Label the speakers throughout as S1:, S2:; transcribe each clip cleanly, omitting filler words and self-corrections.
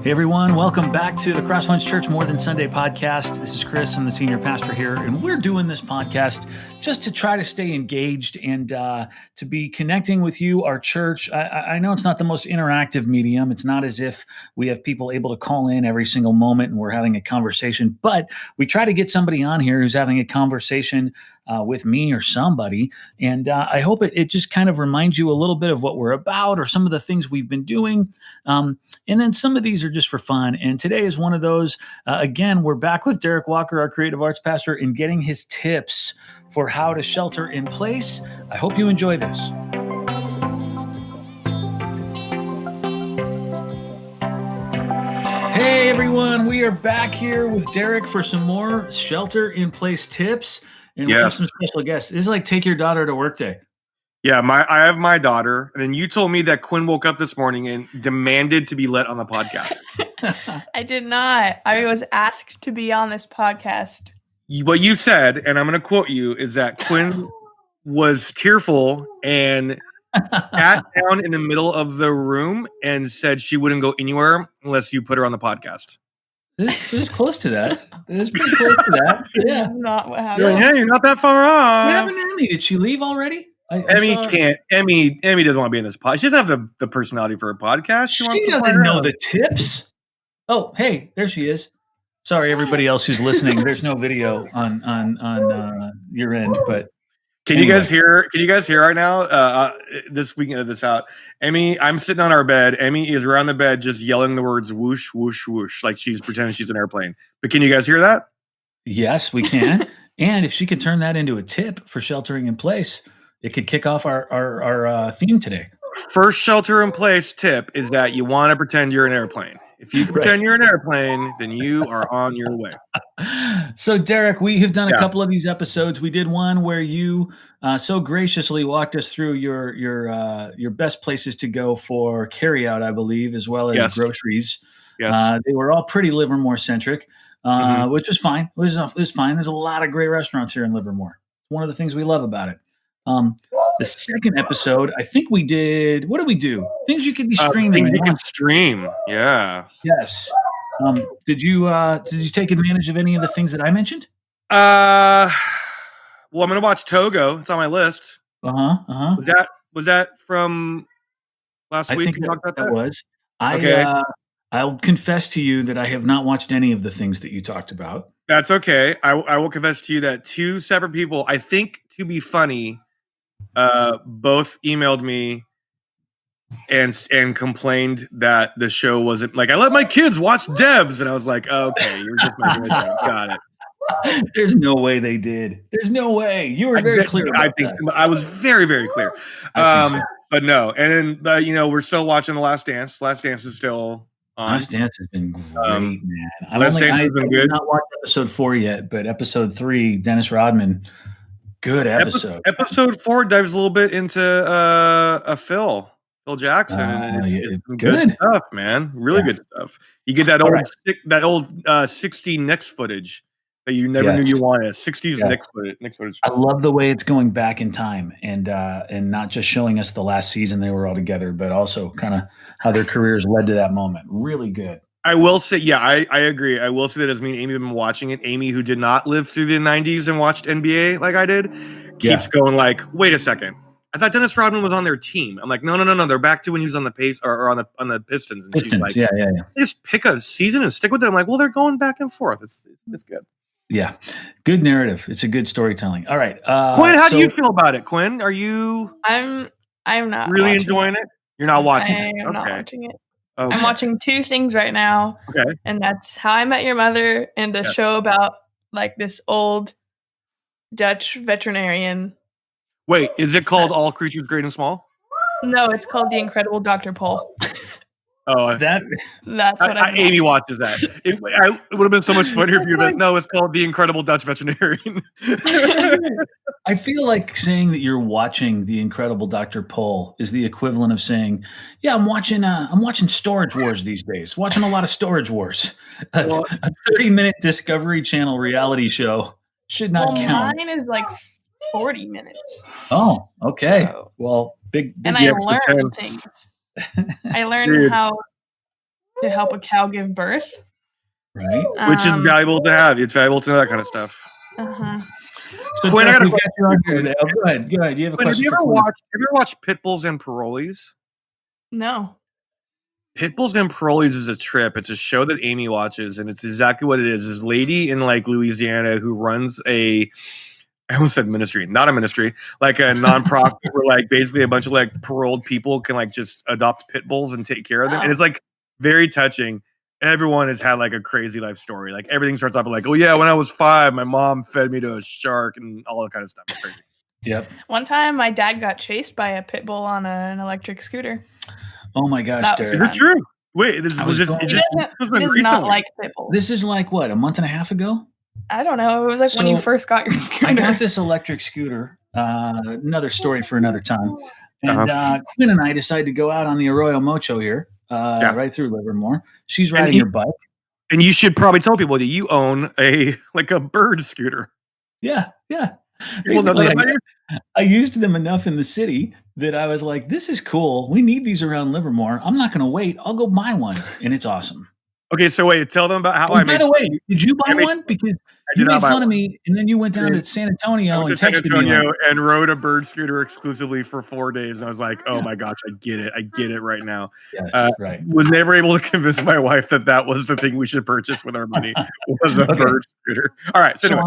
S1: Hey everyone, welcome back to the Crosswinds Church More Than Sunday podcast. This is Chris, I'm the senior pastor here, and we're doing this podcast just to try to stay engaged and to be connecting with you, our church. I know it's not the most interactive medium. It's not as if we have people able to call in every single moment and we're having a conversation, but we try to get somebody on here who's having a conversation with me or somebody. And I hope it just kind of reminds you a little bit of what we're about or some of the things we've been doing. And then some of these are just for fun. And today is one of those. Again, we're back with Derek Walker, our creative arts pastor, and getting his tips for how to shelter in place. I hope you enjoy this. Hey everyone, we are back here with Derek for some more shelter in place tips. And we have some special guests. This is like take your daughter to work day.
S2: Yeah, I have my daughter, and then you told me that Quinn woke up this morning and demanded to be let on the podcast.
S3: I did not. I was asked to be on this podcast.
S2: What you said, and I'm going to quote you, is that Quinn was tearful and sat down in the middle of the room and said she wouldn't go anywhere unless you put her on the podcast.
S1: It was close to that. It was pretty close to that. Yeah.
S3: Not what happened.
S2: You're like, hey, you're not that far off.
S1: What happened to Emmy? Did she leave already?
S2: Emmy can't. Emmy doesn't want to be in this podcast. She doesn't have the personality for a podcast.
S1: She doesn't know the tips. Oh, hey, there she is. Sorry, everybody else who's listening. There's no video on your end, but
S2: can you guys hear? Can you guys hear right now? This we can edit this out. Emmy, I'm sitting on our bed. Emmy is around the bed, just yelling the words "whoosh, whoosh, whoosh," like she's pretending she's an airplane. But can you guys hear that?
S1: Yes, we can. And if she could turn that into a tip for sheltering in place, it could kick off our theme today.
S2: First shelter in place tip is that you want to pretend you're an airplane. If you can pretend you're an airplane, then you are on your way.
S1: So, Derek, we have done a couple of these episodes. We did one where you so graciously walked us through your best places to go for carryout, I believe, as well as groceries.
S2: Yes.
S1: They were all pretty Livermore centric, which was fine. It was fine. There's a lot of great restaurants here in Livermore. One of the things we love about it. The second episode, I think we did. What did we do? Things you could be streaming.
S2: Things you can stream. Yeah.
S1: Yes. Did you take advantage of any of the things that I mentioned?
S2: Well, I'm gonna watch Togo. It's on my list. Was that from last week?
S1: I think that was. I'll confess to you that I have not watched any of the things that you talked about.
S2: That's okay. I will confess to you that two separate people, I think, to be funny, both emailed me and complained that the show wasn't like, I let my kids watch Devs, and I was like, okay, you're just making a joke. Got it.
S1: There's no way they did. There's no way. You were very clear.
S2: I think I was very, very clear. So. But no, and then we're still watching The Last Dance. Last Dance is still on.
S1: Last Dance has been great, man.
S2: Last Dance has been good.
S1: I've not watched episode 4 yet, but episode 3, Dennis Rodman. Good episode.
S2: Episode 4 dives a little bit into Phil Jackson, and it's good stuff, man. Really good stuff. You get that old 60 Knicks footage that you never knew you wanted. 60s Knicks footage.
S1: I love the way it's going back in time and not just showing us the last season they were all together, but also kind of how their careers led to that moment. Really good.
S2: I will say, I agree. I will say that as me and Amy have been watching it. Amy, who did not live through the 90s and watched NBA like I did, keeps going like, wait a second. I thought Dennis Rodman was on their team. I'm like, no. They're back to when he was on the Pace or on the Pistons. And she's like, just pick a season and stick with it. I'm like, well, they're going back and forth. It's good.
S1: Yeah. Good narrative. It's a good storytelling. All right.
S2: Quinn, how do you feel about it? Quinn, are you
S3: I'm not
S2: really enjoying it? You're not watching it.
S3: I'm not watching it. Okay. I'm watching 2 things right now.
S2: Okay.
S3: And that's How I Met Your Mother and a show about like this old Dutch veterinarian.
S2: Wait, is it called All Creatures Great and Small?
S3: No, it's called The Incredible Dr. Pol.
S2: Oh,
S3: that's what
S2: Amy watches that. It would have been so much funnier if you that. No, it's called The Incredible Dutch Veterinarian.
S1: I feel like saying that you're watching The Incredible Dr. Pol is the equivalent of saying, "Yeah, I'm watching Storage Wars these days. Watching a lot of Storage Wars." A 30-minute Discovery Channel reality show should not count.
S3: Mine is like 40 minutes.
S1: Oh, okay. So, well, big
S3: and I learned things. I learned how to help a cow give birth.
S1: Right.
S2: Which is valuable to have. It's valuable to know that kind of stuff.
S3: Uh-huh.
S1: So
S2: Quinn,
S1: Jeff, we've got you on here today. Oh, go ahead. Do you have a
S2: Quinn,
S1: question
S2: have
S1: for Quinn?
S2: you ever watched Pit Bulls and Parolees?
S3: No.
S2: Pit Bulls and Parolees is a trip. It's a show that Amy watches, and it's exactly what it is. This lady in like Louisiana who runs I almost said ministry, not a ministry, like a nonprofit where like basically a bunch of like paroled people can like just adopt pit bulls and take care of them. And it's like very touching. Everyone has had like a crazy life story. Like everything starts off with like, oh yeah, when I was 5, my mom fed me to a shark and all that kind of stuff. It's crazy.
S1: Yep.
S3: One time my dad got chased by a pit bull on an electric scooter.
S1: Oh my gosh,
S3: That was
S1: Derek.
S2: Is it true? Wait, this was just
S3: He does not like pit bulls.
S1: This is like what, a month and a half ago?
S3: I don't know. It was like when you first got your scooter.
S1: I got this electric scooter. Another story for another time. And Quinn and I decided to go out on the Arroyo Mocho here, right through Livermore. She's riding her bike.
S2: And you should probably tell people that you own a bird scooter.
S1: Yeah. I used them enough in the city that I was like, this is cool. We need these around Livermore. I'm not going to wait. I'll go buy one. And it's awesome.
S2: Okay, so wait, tell them about how
S1: I made. By the way, did you buy one? Because you made fun of me, and then you went down to San Antonio and texted me
S2: and rode a bird scooter exclusively for 4 days. And I was like, oh my gosh, I get it right now.
S1: Yes, right.
S2: Was never able to convince my wife that was the thing we should purchase with our money was a bird scooter. All right,
S1: so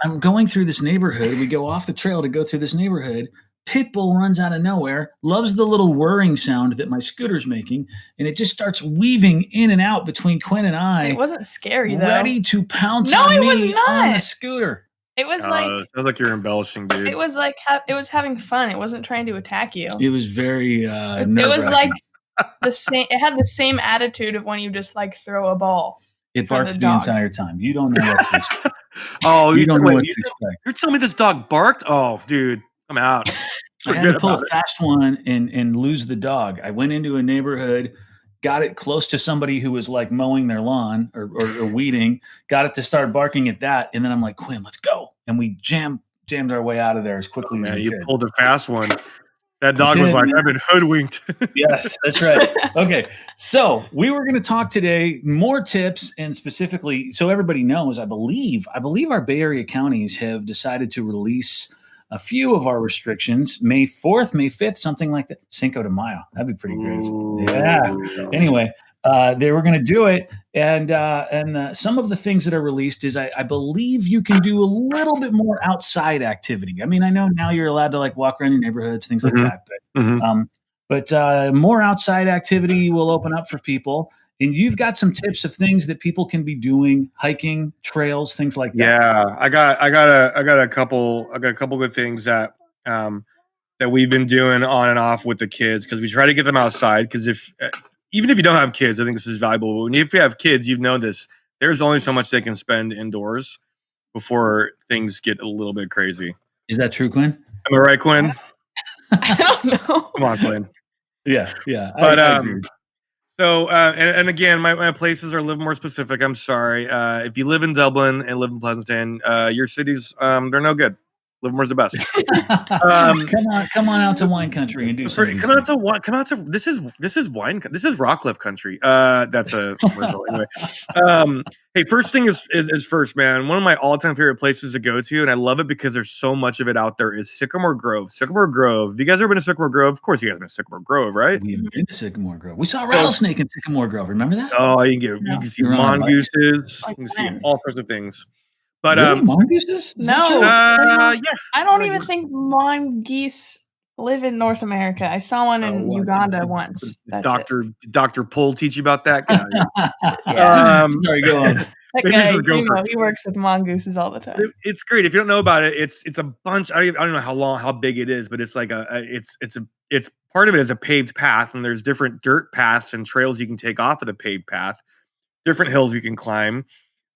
S1: I'm going through this neighborhood. We go off the trail to go through this neighborhood. Pitbull runs out of nowhere, loves the little whirring sound that my scooter's making, and it just starts weaving in and out between Quinn and I.
S3: It wasn't scary, though.
S1: Ready to pounce on me on the scooter.
S3: It was like...
S2: sounds like you're embellishing, dude.
S3: It was like... it was having fun. It wasn't trying to attack you.
S1: It was very...
S3: it was like the same... It had the same attitude of when you just like throw a ball.
S1: It barked the entire time. You don't know what to expect.
S2: You don't know what to expect. You're telling me this dog barked? Oh, dude. I'm out.
S1: I had to pull a fast one and lose the dog. I went into a neighborhood, got it close to somebody who was like mowing their lawn or weeding, got it to start barking at that. And then I'm like, Quinn, let's go. And we jammed our way out of there as quickly as we could.
S2: You pulled a fast one. That dog was like, I've been hoodwinked.
S1: Yes, that's right. Okay. So we were going to talk today, more tips, and specifically, so everybody knows, I believe our Bay Area counties have decided to release a few of our restrictions, May 4th, May 5th, something like that. Cinco de Mayo. That'd be pretty great. Yeah. Anyway, they were going to do it. And some of the things that are released is I believe you can do a little bit more outside activity. I mean, I know now you're allowed to like walk around your neighborhoods, things like that. But more outside activity will open up for people. And you've got some tips of things that people can be doing, hiking, trails, things like that.
S2: Yeah, I got a couple good things that we've been doing on and off with the kids because we try to get them outside. Because even if you don't have kids, I think this is valuable. If you have kids, you've known this. There's only so much they can spend indoors before things get a little bit crazy.
S1: Is that true, Quinn?
S2: Am I right, Quinn?
S3: I don't know.
S2: Come on, Quinn.
S1: Yeah.
S2: But I agree. So, and again, my places are a little more specific. I'm sorry. If you live in Dublin and live in Pleasanton, your cities, they're no good. Livermore's the best.
S1: Come on out to wine country and do something.
S2: Come out to this is wine. This is Rockcliffe country. That's a commercial anyway. Hey, first thing is first, man. One of my all-time favorite places to go to, and I love it because there's so much of it out there, is Sycamore Grove. Sycamore Grove. Have you guys ever been to Sycamore Grove? Of course you guys have been to Sycamore Grove, right?
S1: We've been to Sycamore Grove. We saw a rattlesnake in Sycamore Grove. Remember that?
S2: Oh, you can see mongooses. You can see all sorts of things. But
S1: really? Mongooses?
S3: No.
S2: Yeah.
S3: I don't even think mongoose live in North America. I saw one in Uganda once.
S2: Dr. Pull teach you about that guy.
S1: Sorry, go on.
S3: That guy, he works with mongooses all the time.
S2: It's great. If you don't know about it, it's a bunch. I don't know how big it is, but it's like it's part of it is a paved path, and there's different dirt paths and trails you can take off of the paved path, different hills you can climb.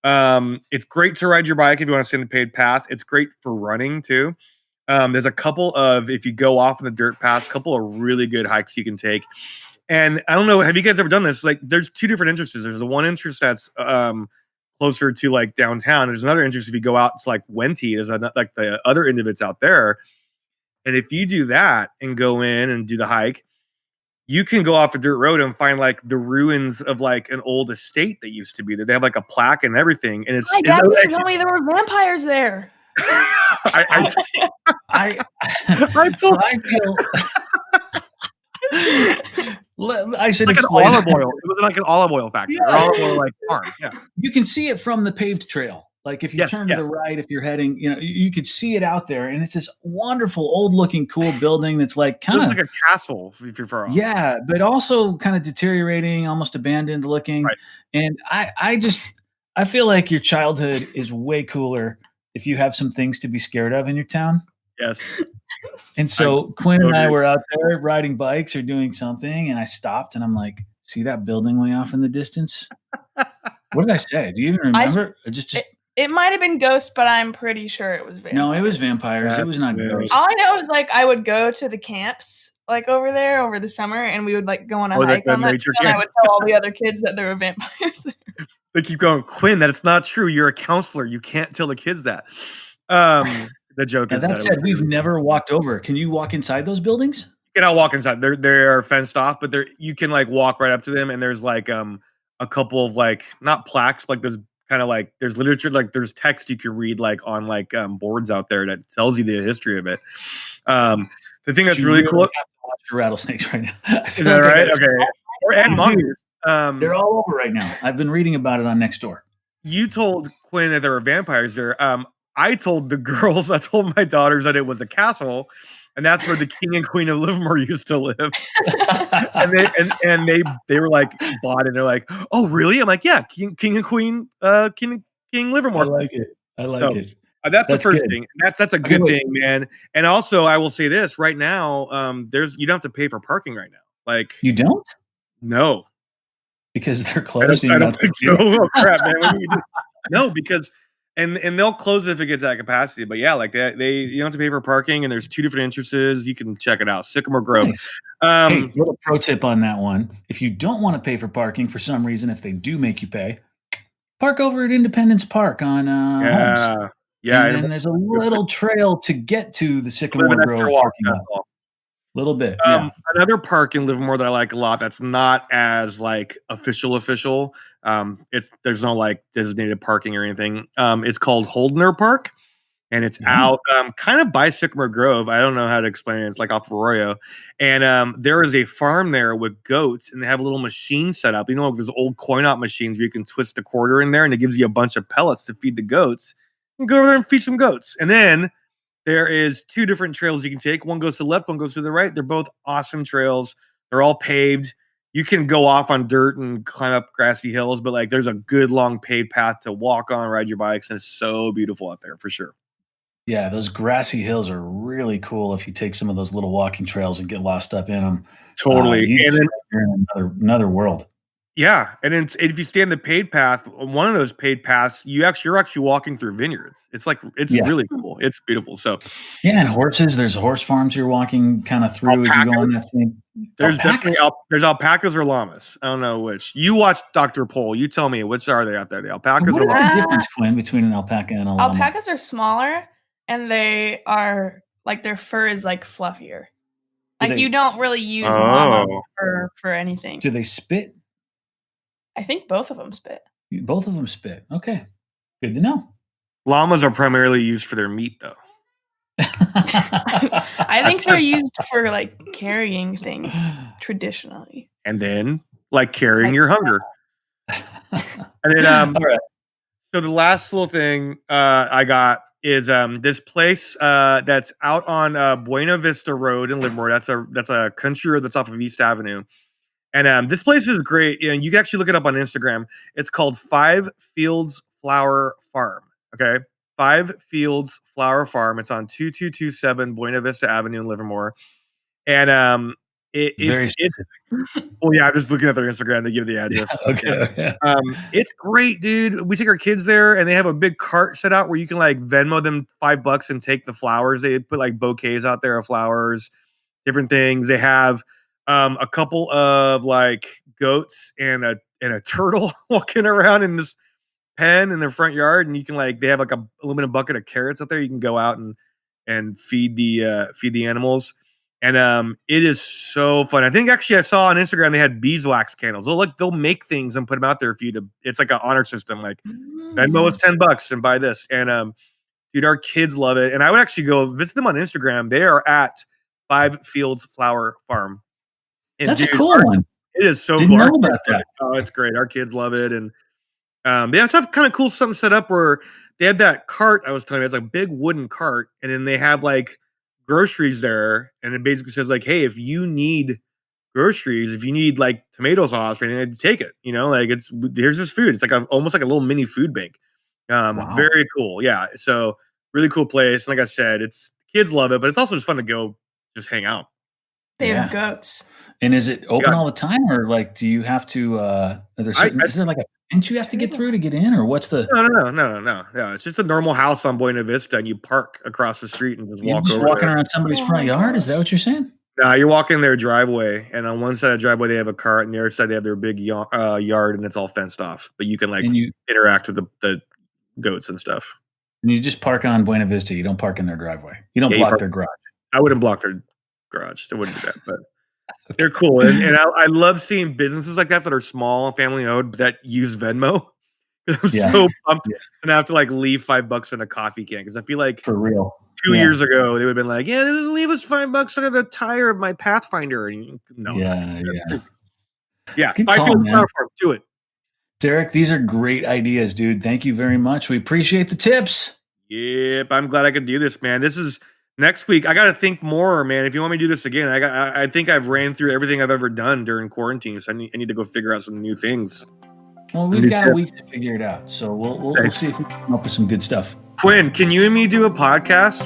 S2: It's great to ride your bike if you want to stay on the paved path. It's great for running too. There's a couple of, if you go off on the dirt paths, a couple of really good hikes you can take. And I don't know, have you guys ever done this? Like, there's two different entrances. There's the one entrance that's closer to like downtown. There's another entrance if you go out to like Wente. There's like the other end of it's out there. And if you do that and go in and do the hike, you can go off a dirt road and find like the ruins of like an old estate that used to be there. They have like a plaque and everything, and
S3: My dad used to tell me there were vampires there.
S1: I
S2: told
S1: feel. I should
S2: like
S1: explain.
S2: An olive oil. It was like an olive oil factory or olive oil like farm. Yeah,
S1: you can see it from the paved trail. Like if you turn to the right, if you're heading, you could see it out there, and it's this wonderful, old-looking, cool building that's like kind of
S2: like a castle if you're far off.
S1: Yeah, but also kind of deteriorating, almost abandoned looking.
S2: Right.
S1: And I feel like your childhood is way cooler if you have some things to be scared of in your town.
S2: Yes.
S1: And so Quinn and I were out there riding bikes or doing something, and I stopped and I'm like, see that building way off in the distance? What did I say? Do you even remember?
S3: It might have been ghosts, but I'm pretty sure it was vampires.
S1: No, it was vampires. It was not ghosts.
S3: All I know is like I would go to the camps like over there over the summer, and we would like go on a hike on that trail, and I would tell all the other kids that there were vampires there.
S2: They keep going, Quinn, that's not true. You're a counselor. You can't tell the kids that. The joke is
S1: that said, we've never walked over. Can you walk inside those buildings?
S2: You cannot walk inside. They're fenced off, but you can like walk right up to them, and there's like a couple of like not plaques, but like there's kind of like there's literature, like there's text you can read like on like boards out there that tells you the history of it. The thing that's really cool.
S1: Have to watch the rattlesnakes right now.
S2: Is that right? Okay. And monkeys.
S1: They're all over right now. I've been reading about it on Nextdoor.
S2: You told Quinn that there were vampires there. I told my daughters that it was a castle, and that's where the king and queen of Livermore used to live. and they were like bought it. They're like, oh really? I'm like, yeah, king and queen, King Livermore.
S1: I like it.
S2: That's the first thing. That's a good thing, man. And also, I will say this right now: you don't have to pay for parking right now. Like
S1: you don't?
S2: No,
S1: because they're closed.
S2: I don't think so. Oh crap, man! No, because. And they'll close it if it gets at capacity. But yeah, like you don't have to pay for parking, and there's 2 different entrances. You can check it out. Sycamore Grove.
S1: Nice. Hey, little pro tip on that one. If you don't want to pay for parking for some reason, if they do make you pay, park over at Independence Park on Holmes.
S2: Yeah.
S1: And there's a little trail to get to the Sycamore Grove parking lot. Little bit.
S2: Another park in Livermore that I like a lot that's not as like official. There's no like designated parking or anything. It's called Holdner Park, and it's out kind of by Sycamore Grove. I don't know how to explain it. It's like off of Arroyo. And there is a farm there with goats, and they have a little machine set up. You know, there's old coin-op machines where you can twist a quarter in there, and it gives you a bunch of pellets to feed the goats. You can go over there and feed some goats. And then there is 2 different trails you can take. One goes to the left, one goes to the right. They're both awesome trails. They're all paved. You can go off on dirt and climb up grassy hills, but like there's a good long paved path to walk on, ride your bikes, and it's so beautiful out there for sure.
S1: Yeah, those grassy hills are really cool if you take some of those little walking trails and get lost up in them.
S2: Totally.
S1: And then you're in another world.
S2: Yeah, and then if you stay on the paid path, one of those paid paths, you're actually walking through vineyards. It's really cool. It's beautiful. So
S1: yeah, and horses. There's horse farms you're walking kind of through as you go on that thing.
S2: There's definitely there's alpacas or llamas. I don't know which. You watch Dr. Pol. You tell me which are they out there? The alpacas.
S1: What is the difference, Quinn, between an alpaca and a llama?
S3: Alpacas are smaller, and they are like their fur is like fluffier. Like you don't really use llama fur for anything.
S1: Do they spit?
S3: I think both of them spit.
S1: Both of them spit. Okay. Good to know.
S2: Llamas are primarily used for their meat, though.
S3: I think they're used for like carrying things traditionally.
S2: And then like carrying your hunger. And then all right. So the last little thing I got is this place that's out on Buena Vista Road in Livermore. That's a country road that's off of East Avenue. And this place is great. And you can actually look it up on Instagram. It's called 5 Fields Flower Farm. Okay. 5 Fields Flower Farm. It's on 2227 Buena Vista Avenue in Livermore. And it's well, yeah, I'm just looking at their Instagram. They give the address.
S1: Yeah, okay.
S2: It's great, dude. We take our kids there, and they have a big cart set out where you can like Venmo them $5 and take the flowers. They put like bouquets out there of flowers, different things. They have a couple of like goats and a turtle walking around in this pen in their front yard, and you can like they have like a aluminum bucket of carrots out there. You can go out and feed the animals. And it is so fun. I think actually I saw on Instagram they had beeswax candles. They'll make things and put them out there for you to. It's like an honor system. Like Venmo is $10 and buy this. And dude, our kids love it. And I would actually go visit them on Instagram. They are at 5 Fields Flower Farm. And
S1: that's a cool one.
S2: It is so
S1: Didn't
S2: cool.
S1: know about that.
S2: Oh, it's great. Our kids love it. And they also have kind of cool something set up where they had that cart I was telling you. It's like a big wooden cart, and then they have like groceries there, and it basically says like, hey, if you need groceries, if you need like tomato sauce or anything, take it. Like here's this food. It's like almost like a little mini food bank.
S1: Wow.
S2: Very cool. Yeah. So really cool place. Like I said, kids love it, but it's also just fun to go just hang out.
S3: They have goats.
S1: And is it open all the time, or like do you have to? Is there like a fence you have to get through to get in, or what's the?
S2: No. It's just a normal house on Buena Vista, and you park across the street and just walk over.
S1: Walking around somebody's front yard. Is that what you're saying?
S2: No, you're walking their driveway, and on one side of the driveway they have a cart, and the other side they have their big yard, and it's all fenced off. But you can interact with the goats and stuff.
S1: And you just park on Buena Vista. You don't park in their driveway. You don't block their garage.
S2: I wouldn't block their garage. I wouldn't do that, but. They're cool, and I love seeing businesses like that are small, family owned, that use Venmo. I'm so pumped, and I have to like leave $5 in a coffee can because I feel like
S1: for real
S2: 2 years ago they would have been like, yeah, leave us $5 under the tire of my Pathfinder. And no,
S1: Good
S2: call,
S1: man.
S2: Do it,
S1: Derek. These are great ideas, dude. Thank you very much. We appreciate the tips.
S2: Yep, I'm glad I could do this, man. This is. Next week, I got to think more, man. If you want me to do this again, I think I've ran through everything I've ever done during quarantine, so I need to go figure out some new things.
S1: Well, we've got a week to figure it out, so we'll see if we can come up with some good stuff.
S2: Quinn, can you and me do a podcast?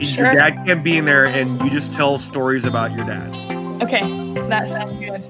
S3: Sure.
S2: Your dad can't be in there, and you just tell stories about your dad.
S3: Okay, that sounds good.